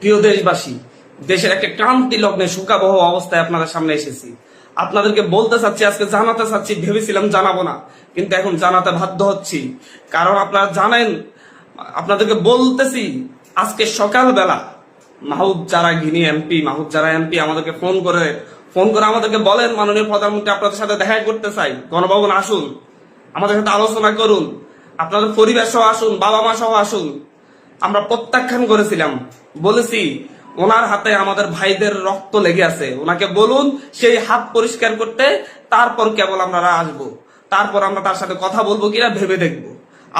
প্রিয় দেশবাসী, দেশের একটা ক্রান্তি লগ্নে শোকাবহ অবস্থায় আপনাদের সামনে এসেছি। আপনাদেরকে বলতে চাচ্ছি, আজকে জানাতে চাচ্ছি, ভেবেছিলাম জানাবো না, কিন্তু এখন জানাতে বাধ্য হচ্ছি। কারণ আপনারা জানেন, আপনাদেরকে বলতেছি, আজকে সকালবেলা মাহবুব যারা এমপি আমাদেরকে ফোন করে আমাদেরকে বলেন, মাননীয় প্রধানমন্ত্রী আপনাদের সাথে দেখা করতে চাই, গণভবন আসুন, আমাদের সাথে আলোচনা করুন, আপনাদের পরিবার সহ আসুন, বাবা মা সহ আসুন। আমরা প্রত্যাখ্যান করেছিলাম, বলেছি ওনার হাতে আমাদের ভাইদের রক্ত লেগে আছে, ওনাকে বলুন সেই হাত পরিষ্কার করতে, তারপর কেবল আমরা আসবো, তারপর আমরা তার সাথে কথা বলবো কিনা ভেবে দেখবো।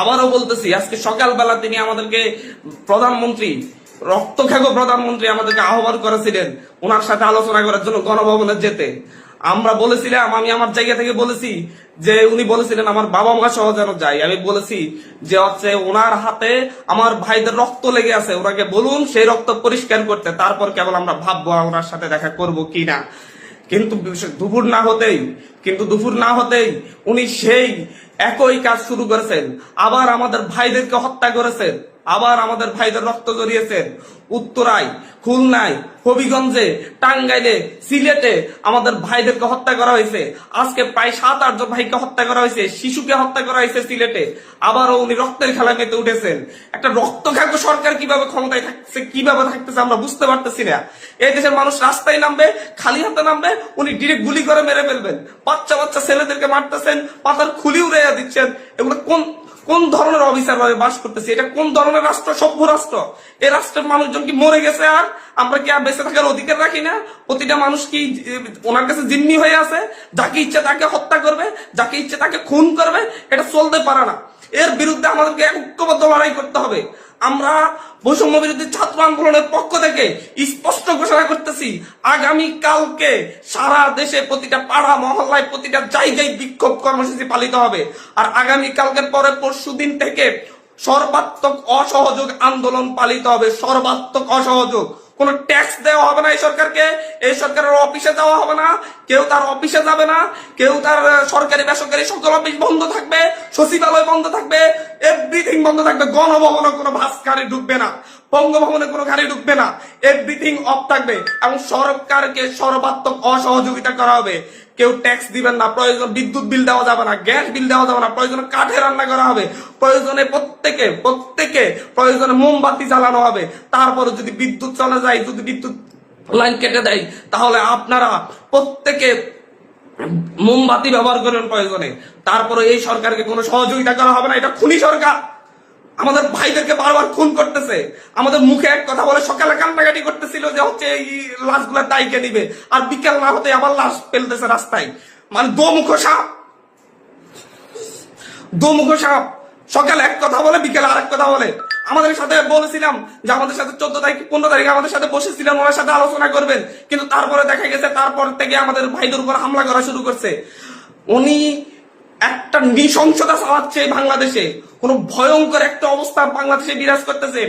আবারও বলতেছি, আজকে সকালবেলা তিনি আমাদেরকে রক্তখ্যাগো প্রধানমন্ত্রী আমাদেরকে আহ্বান করেছিলেন ওনার সাথে আলোচনা করার জন্য গণভবনে যেতে। আমরা বলেছিলাম, আমি আমার জায়গা থেকে বলেছি যে উনি বলেছিলেন আমার বাবা মা সহ যেন যাই। আমি বলেছি যে হচ্ছে ওনার হাতে আমার ভাইদের রক্ত লেগে আছে, ওনাকে বলুন সেই রক্ত পরিষ্কার করতে, তারপর কেবল আমরা ভাববো ওনার সাথে দেখা করব কিনা। কিন্তু দুপুর না হতেই উনি সেই একই কাজ শুরু করেছেন, আবার আমাদের ভাইদেরকে হত্যা করেছেন, আবার আমাদের ভাইদের রক্ত জড়িয়েছেন। উত্তরায়, খুলনায়, হবিগঞ্জে, টাঙ্গাইলে, সিলেটে আমাদের ভাইদেরকে হত্যা করা হয়েছে। আজকে প্রায় 7-8 জন ভাইকে হত্যা করা হয়েছে, শিশুকে হত্যা করা হয়েছে সিলেটে। আবারও উনি রক্তের খেলা মেতে উঠেছেন। একটা রক্তখাগ্য সরকার কিভাবে ক্ষমতায় থাকছে, কিভাবে থাকতেছে আমরা বুঝতে পারতেছি না। এই দেশের মানুষ রাস্তায় নামবে, খালি হাতে নামবে, উনি ডিরেক্ট গুলি করে মেরে ফেলবেন। বাচ্চা বাচ্চা ছেলেদেরকে মারতেছেন, পাতার খুলি উড়াইয়া দিচ্ছেন। এগুলো কোন ধরনের অফিসার ভাবে বাস করতেছে? এটা কোন ধরনের রাষ্ট্র? সভ্য রাষ্ট্র? এই রাষ্ট্রের মানুষজন কি মরে গেছে? আর আমরা কি আর বেঁচে থাকার অধিকার রাখি না? প্রতিটা মানুষ কি ওনার কাছে জিম্মি হয়ে আছে? যাকে ইচ্ছে তাকে হত্যা করবে, যাকে ইচ্ছে তাকে খুন করবে। এটা চলতে পারে না। এর বিরুদ্ধে আমাদেরকে ঐক্যবদ্ধ লড়াই করতে হবে। আমরা বৈষম্য বিরোধী ছাত্র আন্দোলনের পক্ষ থেকে স্পষ্ট ঘোষণা করতেছি, আগামী কালকে সারা দেশে প্রতিটা পাড়া মহল্লায় প্রতিটা জায়গায় বিক্ষোভ কর্মসূচি পালিত হবে। আর আগামী কালকের পরে পরশুদিন থেকে সর্বাত্মক অসহযোগ আন্দোলন পালিত হবে। সর্বাত্মক অসহযোগ। কোন ট্যাক্স দেওয়া হবে না এই সরকারকে, এই সরকারের অফিসে যাওয়া হবে না, কেউ তার অফিসে যাবে না, কেউ তার সরকারি বেসরকারি সকল অফিস বন্ধ থাকবে, সচিবালয় বন্ধ থাকবে, এভরিথিং বন্ধ থাকবে। গণভবনে কোনো বাস গাড়ি ঢুকবে না, বঙ্গভবনে কোনো গাড়ি ঢুকবে না, এভরিথিং অফ থাকবে। এবং সরকারকে সর্বাত্মক অসহযোগিতা করা হবে। কেউ ট্যাক্স দিবেন না, প্রয়োজন বিদ্যুৎ বিল দেওয়া যাবে না, গ্যাস বিল দেওয়া যাবে না, প্রয়োজনে কাঠে রান্না করা হবে, প্রয়োজনে প্রত্যেকে প্রয়োজনে মোমবাতি জ্বালানো হবে। তারপরে যদি বিদ্যুৎ চলে যায়, যদি বিদ্যুৎ লাইন কেটে দেয়, তাহলে আপনারা প্রত্যেকে মোমবাতি ব্যবহার করবেন প্রয়োজনে। তারপরে এই সরকারকে কোনো সহযোগিতা করা হবে না। এটা খুনি সরকার, আমাদের ভাইদেরকে বারবার খুন করতেছে। আমাদের মুখে এক কথা বলে সকালে কান্নাকাটি করতেছিল যে হচ্ছে এই লাশগুলা দায়কে নিবে, আর বিকেল না হতে আবার লাশ ফেলতেছে রাস্তায়। মানে দোমুখ সাপ। সকালে এক কথা বলে, বিকেলে আরেক কথা বলে। আমাদের সাথে বলেছিলাম যে আমাদের সাথে 14 তারিখ 15 তারিখে আমাদের সাথে বসেছিলেন, ওনার সাথে আলোচনা করবেন, কিন্তু তারপরে দেখা গেছে তারপর থেকে আমাদের ভাইদের উপর হামলা করা শুরু করছে। উনি একটা নৃশংসতা চালাচ্ছে বাংলাদেশে। কোন ভয়ঙ্কর একটা অবস্থা বাংলাদেশে বিরাজ করতেছে।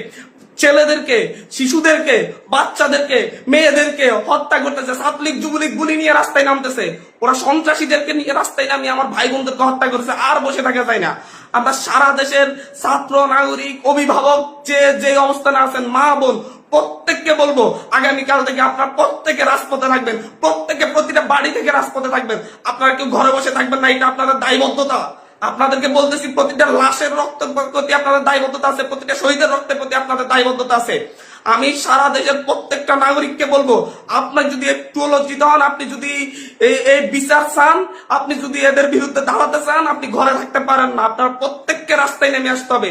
ছেলেদেরকে, শিশুদেরকে, বাচ্চাদেরকে, মেয়েদেরকে হত্যা করতেছে। ছাত্রলীগ যুবলীগ গুলি নিয়ে রাস্তায় নামতেছে। ওরা সন্ত্রাসীদেরকে নিয়ে রাস্তায় নামিয়ে আমার ভাই বোনদেরকে হত্যা করছে। আর বসে থাকা যায় না। আমরা সারা দেশের ছাত্র, নাগরিক, অভিভাবক যে অবস্থানে আছেন, মা বোন, প্রত্যেককে বলবো আগামীকাল থেকে আপনারা প্রত্যেকে রাজপথে থাকবেন, প্রত্যেকে প্রতিটা বাড়ি থেকে রাজপথে থাকবেন। আপনারা কেউ ঘরে বসে থাকবেন না, এটা আপনাদের দায়বদ্ধতা। আপনাদেরকে বলতেছি, প্রতিটা লাশের রক্তের প্রতি আপনাদের দায়বদ্ধতা আছে, প্রতিটা শহীদের রক্তের প্রতি আপনাদের দায়বদ্ধতা আছে। আমি সারা দেশের প্রত্যেকটা নাগরিককে বলবো, আপনার যদি একটু লজ্জিত হন, আপনি যদি এই বিচার চান, আপনি যদি এদের বিরুদ্ধে দাঁড়াতে চান, আপনি ঘরে থাকতে পারেন না। আপনার প্রত্যেককে রাস্তায় নেমে আসতে হবে।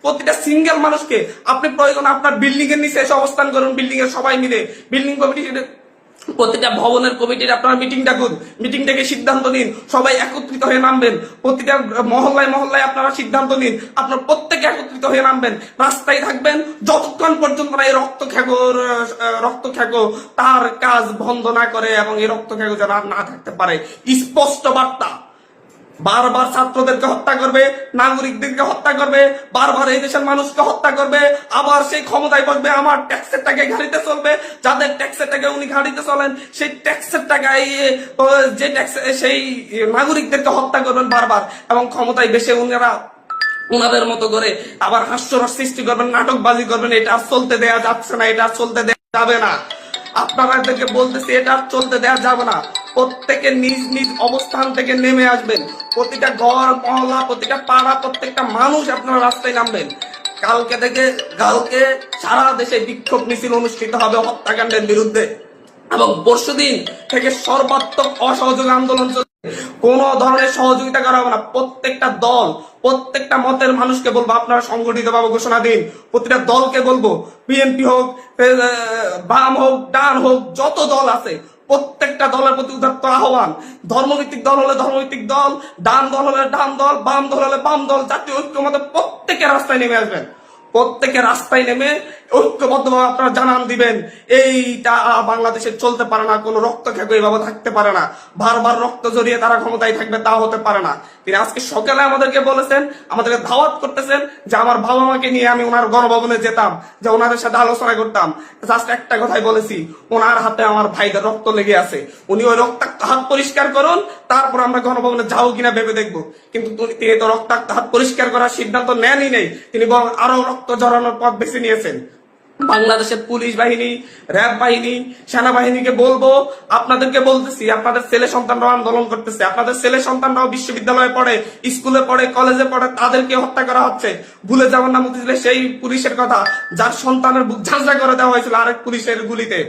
প্রতিটা সিঙ্গেল মানুষকে আপনি প্রয়োজন আপনার বিল্ডিং এর নিচে এসে অবস্থান করুন। বিল্ডিং এর সবাই মিলে, বিল্ডিং কমিটি, প্রতিটা ভবনের কমিটির আপনারা মিটিং ডাকুন, মিটিং ডেকে সিদ্ধান্ত নিন, সবাই একত্রিত হয়ে নামবেন। প্রতিটা মহল্লায় আপনারা সিদ্ধান্ত নিন, আপনারা প্রত্যেকে একত্রিত হয়ে নামবেন, রাস্তায় থাকবেন যতক্ষণ পর্যন্ত না এই রক্তখ্যাগো তার কাজ বন্ধ না করে, এবং এই রক্তখ্যাগো যেন আর না থাকতে পারে। স্পষ্ট বার্তা। বারবার ছাত্রদেরকে হত্যা করবে, নাগরিকদেরকে হত্যা করবে, বারবার এই দেশের মানুষকে হত্যা করবে, আবার সেই ক্ষমতায় বসবে, আমার ট্যাক্সের টাকায় গাড়িতে চলবে। যাদের ট্যাক্সের টাকায় উনি গাড়িতে চলেন, সেই ট্যাক্সের টাকায় যে ট্যাক্স, সেই নাগরিকদেরকে হত্যা করবেন বারবার, এবং ক্ষমতায় বেশে উনারা ওনাদের মতো করে আবার হাস্যরস সৃষ্টি করবেন, নাটকবাজি করবেন, এটা আর চলতে দেয়া যাচ্ছে না, এটা আর চলতে দেয়া যাবে না। আপনাদেরকে বলতেছি এটা আর চলতে দেয়া যাবে না। প্রত্যেকে নিজ নিজ অবস্থান থেকে নেমে আসবেন। প্রতিটা ঘর মহল্লা, প্রতিটা পাড়া, প্রত্যেকটা মানুষ আপনারা রাস্তায় নামবেন। কালকে সারা দেশে বিক্ষোভ মিছিল অনুষ্ঠিত হবে হত্যাকাণ্ডের বিরুদ্ধে, এবং পরশুদিন থেকে সর্বাত্মক অসহযোগ আন্দোলন চলবে। কোন ধরনের সহযোগিতা করা হবে না। প্রত্যেকটা দল, প্রত্যেকটা মতের মানুষকে বলবো আপনারা সংগঠিত ভাবে ঘোষণা দিন। প্রতিটা দলকে বলবো, বিএনপি হোক, বাম হোক, ডান হোক, যত দল আছে প্রত্যেকটা দলের প্রতি উদাত্ত আহ্বান। ধর্মভিত্তিক দল হলে ধর্মভিত্তিক দল, ডান দল হলে ডান দল, বাম দল হলে বাম দল, জাতীয় ঐক্যমতে প্রত্যেকে রাস্তায় নেমে আসবেন। প্রত্যেকে রাস্তায় নেমে ঐক্যবদ্ধভাবে আপনারা জানান দিবেন এইটা বাংলাদেশে চলতে পারে না, কোনো রক্ত খেকো এইভাবে থাকতে পারে না, বারবার রক্ত জড়িয়ে তারা ক্ষমতায় থাকবে তা হতে পারে না। তিনি আজকে সকালে আমাদেরকে বলেছেন, আমাদেরকে দাওয়াত করতেছেন যে আমার বাবা মাকে নিয়ে আমি ওনার গণভবনে যেতাম, যে ওনাদের সাথে আলোচনা করতাম। জাস্ট একটা কথাই বলেছি, ওনার হাতে আমার ভাইদের রক্ত লেগে আছে, উনি ওই রক্তাক্ত হাত পরিষ্কার করুন, তারপর আমরা গণভবনে যাবো কিনা ভেবে দেখবো। কিন্তু তিনি তো রক্তাক্ত হাত পরিষ্কার করার সিদ্ধান্ত নেনই নেই, তিনি বরং আরো রক্ত জড়ানোর পথ বেছে নিয়েছেন। বাংলাদেশের পুলিশ বাহিনী, র্যাব বাহিনী, সেনাবাহিনীকে বলবো, আপনাদেরকে বলতেছি, আপনাদের ছেলে সন্তানরাও আন্দোলন করতেছে, আপনাদের ছেলে সন্তানরাও বিশ্ববিদ্যালয়ে পড়ে, স্কুলে পড়ে, কলেজে পড়ে, তাদেরকে হত্যা করা হচ্ছে। ভুলে যাবেন না মতিঝিলে সেই পুলিশের কথা যার সন্তানের বুক ঝাঁঝরা করে দেওয়া হয়েছিল আরেক পুলিশের গুলিতে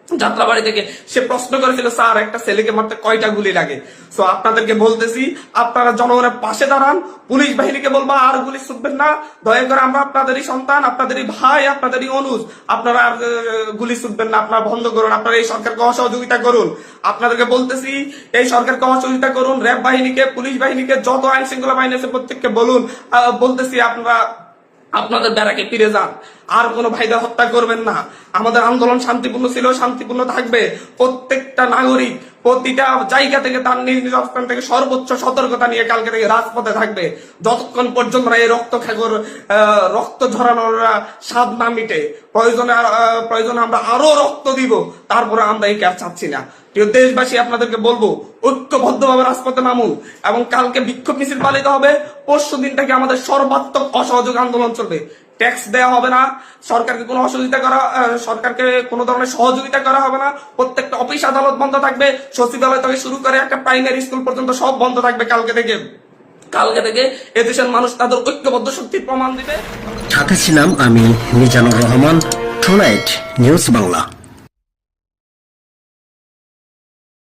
যাত্রাবাড়ি থেকে। সে প্রশ্ন করেছিল, স্যার একটা ছেলেকে মারতে কয়টা গুলি লাগে? সো আপনাদেরকে বলতেছি, আপনারা জনগণের পাশে দাঁড়ান। পুলিশ বাহিনীকে বলবো আর গুলি ছুটবেন না, দয়া করে আমরা আপনাদেরই সন্তান, আপনাদেরই ভাই, আপনাদেরই অনুজ, আপনারা আর গুলি ছুটবেন না, আপনারা বন্ধ করুন, আপনারা এই সরকারকে অসহযোগিতা করুন। আপনাদেরকে বলতেছি এই সরকারকে অসহযোগিতা করুন। র্যাব বাহিনীকে, পুলিশ বাহিনীকে, যত আইন শৃঙ্খলা বাহিনী আছে প্রত্যেককে বলুন, বলতেছি আপনারা আপনাদের ব্যারাকে ফিরে যান, আর কোনো ভাইদের হত্যা করবেন না। আমাদের আন্দোলন শান্তিপূর্ণ ছিল, শান্তিপূর্ণ থাকবে। প্রত্যেকটা নাগরিক প্রতিটা জায়গা থেকে তার নিজ নিজ অবস্থান থেকে সর্বোচ্চ সতর্কতা নিয়ে কালকে থেকে রাজপথে থাকবে, যতক্ষণ পর্যন্ত এই রক্ত খাগর রক্ত ঝরানোর স্বাদ না মিটে। প্রয়োজনে আমরা আরো রক্ত দিব, তারপরে আমরা এই ক্যাপ চাচ্ছি না। প্রিয় দেশবাসী, আপনাদেরকে বলবো ঐক্যবদ্ধভাবে রাজপথে নামুন, এবং কালকে বিক্ষোভ মিছিল পালিত হবে। পরশু দিন থেকে আমাদের সর্বাত্মক অসহযোগ আন্দোলন চলবে। ট্যাক্স দেওয়া হবে না, সরকারকে কোনো সরকারকে কোনো ধরনের সহযোগিতা করা হবে না। প্রত্যেকটা অফিস আদালত বন্ধ থাকবে, সচিবালয় থেকে শুরু করে একটা প্রাইমারি স্কুল পর্যন্ত সব বন্ধ থাকবে কালকে থেকে। এদেশের মানুষ তাদের ঐক্যবদ্ধ শক্তির প্রমাণ দিবে। ঢাকা ছিলাম আমি মিজানুর রহমান, টুনাইট নিউজ বাংলা।